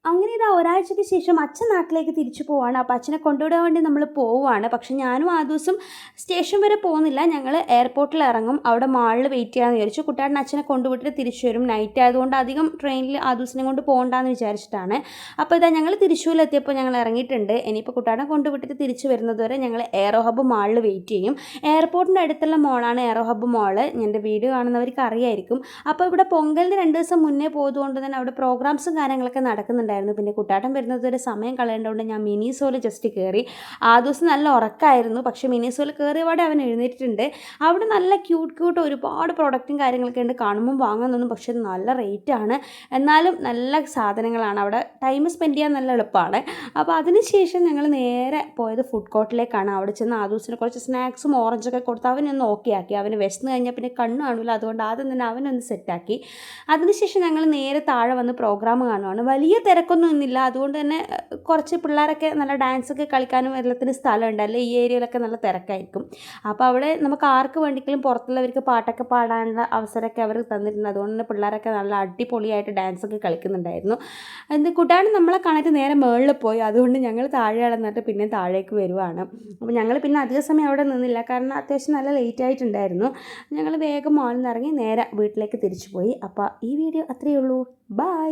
അങ്ങനെ ഇതാ ഒരാഴ്ചയ്ക്ക് ശേഷം അച്ഛൻ നാട്ടിലേക്ക് തിരിച്ചു പോവാണ്. അപ്പോൾ അച്ഛനെ കൊണ്ടുവിടാൻ വേണ്ടി നമ്മൾ പോവുകയാണ്. പക്ഷെ ഞാനും ആ ദിവസം സ്റ്റേഷൻ വരെ പോകുന്നില്ല, ഞങ്ങൾ എയർപോർട്ടിൽ ഇറങ്ങും, അവിടെ മാളിൽ വെയിറ്റ് ചെയ്യാമെന്ന് വിചാരിച്ചു. കുട്ടാടൻ അച്ഛനെ കൊണ്ടുവിട്ടിട്ട് തിരിച്ചു വരും, നൈറ്റ് ആയതുകൊണ്ട് അധികം ട്രെയിനിൽ ആ ദിവസം കൊണ്ട് പോകണ്ടെന്ന് വിചാരിച്ചിട്ടാണ്. അപ്പോൾ ഇതാ ഞങ്ങൾ തൃശ്ശൂരിലെത്തിയപ്പോൾ ഞങ്ങൾ ഇറങ്ങിയിട്ടുണ്ട്. ഇനിയിപ്പോൾ കുട്ടാടനെ കൊണ്ടുവിട്ടിട്ട് തിരിച്ചു വരുന്നത് വരെ ഞങ്ങൾ എയറോ ഹബ്ബ് മാളിൽ വെയിറ്റ് ചെയ്യും. എയർപോർട്ടിൻ്റെ അടുത്തുള്ള മോളാണ് എയറോ ഹബ്ബ് മോള്, എൻ്റെ വീഡിയോ കാണുന്നവർക്ക് അറിയായിരിക്കും. അപ്പോൾ ഇവിടെ പൊങ്കലിന് 2 ദിവസം മുന്നേ പോയതുകൊണ്ട് തന്നെ അവിടെ പ്രോഗ്രാംസും കാര്യങ്ങളൊക്കെ നടക്കുന്നുണ്ടായിരുന്നു. പിന്നെ കുട്ടാട്ടൻ വരുന്നത് വരെ സമയം കളയേണ്ടതുകൊണ്ട് ഞാൻ മിനിസോയിൽ ജസ്റ്റ് കയറി. ആ ദിവസം നല്ല ഉറക്കമായിരുന്നു, പക്ഷേ മിനിസോയിൽ കയറിയപാടെ അവൻ എഴുന്നേറ്റിട്ടുണ്ട്. അവിടെ നല്ല ക്യൂട്ട് ഒരുപാട് പ്രൊഡക്റ്റും കാര്യങ്ങളൊക്കെ ഉണ്ട്, കാണുമ്പോൾ വാങ്ങാൻ തോന്നും, പക്ഷേ നല്ല റേറ്റാണ്. എന്നാലും നല്ല സാധനങ്ങളാണ്, അവിടെ ടൈം സ്പെൻഡ് ചെയ്യാൻ നല്ല എളുപ്പമാണ്. അപ്പോൾ അതിനുശേഷം ഞങ്ങൾ നേരെ പോയത് ഫുഡ് കോർട്ടിലേക്കാണ്. അവിടെ ചെന്ന് ആ ദിവസത്തിന് കുറച്ച് സ്നാക്സും ഓറഞ്ചൊക്കെ കൊടുത്ത് അവനൊന്ന് ഓക്കെ ആക്കി. അവന് വിശന്ന് കഴിഞ്ഞാൽ പിന്നെ കണ്ണ് കാണില്ല, അതുകൊണ്ട് ആദ്യം തന്നെ അവനൊന്ന് സെറ്റാക്കി. അതിനുശേഷം ഞങ്ങൾ നേരെ താഴെ വന്ന് പ്രോഗ്രാം കാണുവാണ്. വലിയ തിരക്കൊന്നും ഇന്നില്ല, അതുകൊണ്ട് തന്നെ കുറച്ച് പിള്ളേരൊക്കെ നല്ല ഡാൻസൊക്കെ കളിക്കാനും എല്ലാത്തിനും സ്ഥലമുണ്ട്, അല്ലെ ഈ ഏരിയയിലൊക്കെ നല്ല തിരക്കായിരിക്കും. അപ്പോൾ അവിടെ നമുക്ക് ആർക്ക് വേണ്ടിയെങ്കിലും പുറത്തുള്ളവർക്ക് പാട്ടൊക്കെ പാടാനുള്ള അവസരമൊക്കെ അവർ തന്നിട്ടുണ്ട്. അതുകൊണ്ട് തന്നെ പിള്ളേരൊക്കെ നല്ല അടിപൊളിയായിട്ട് ഡാൻസൊക്കെ കളിക്കുന്നുണ്ടായിരുന്നു. കുട്ടാണ് നമ്മളെ കാണാനായിട്ട് നേരെ മുകളിൽ പോയി, അതുകൊണ്ട് ഞങ്ങൾ താഴെ നടന്നിട്ട് പിന്നെ താഴേക്ക് വരുവാണ്. അപ്പോൾ ഞങ്ങൾ പിന്നെ അധിക സമയം അവിടെ നിന്നില്ല, കാരണം അത്യാവശ്യം നല്ല ലേറ്റ് ആയിട്ടുണ്ടായിരുന്നു. ഞങ്ങൾ വേഗം മാളിൽ നിന്ന് ഇറങ്ങി നേരെ വീട്ടിലേക്ക് തിരിച്ചു പോയി. അപ്പോൾ ഈ വീഡിയോ അത്രയേ ഉള്ളൂ. ബൈ.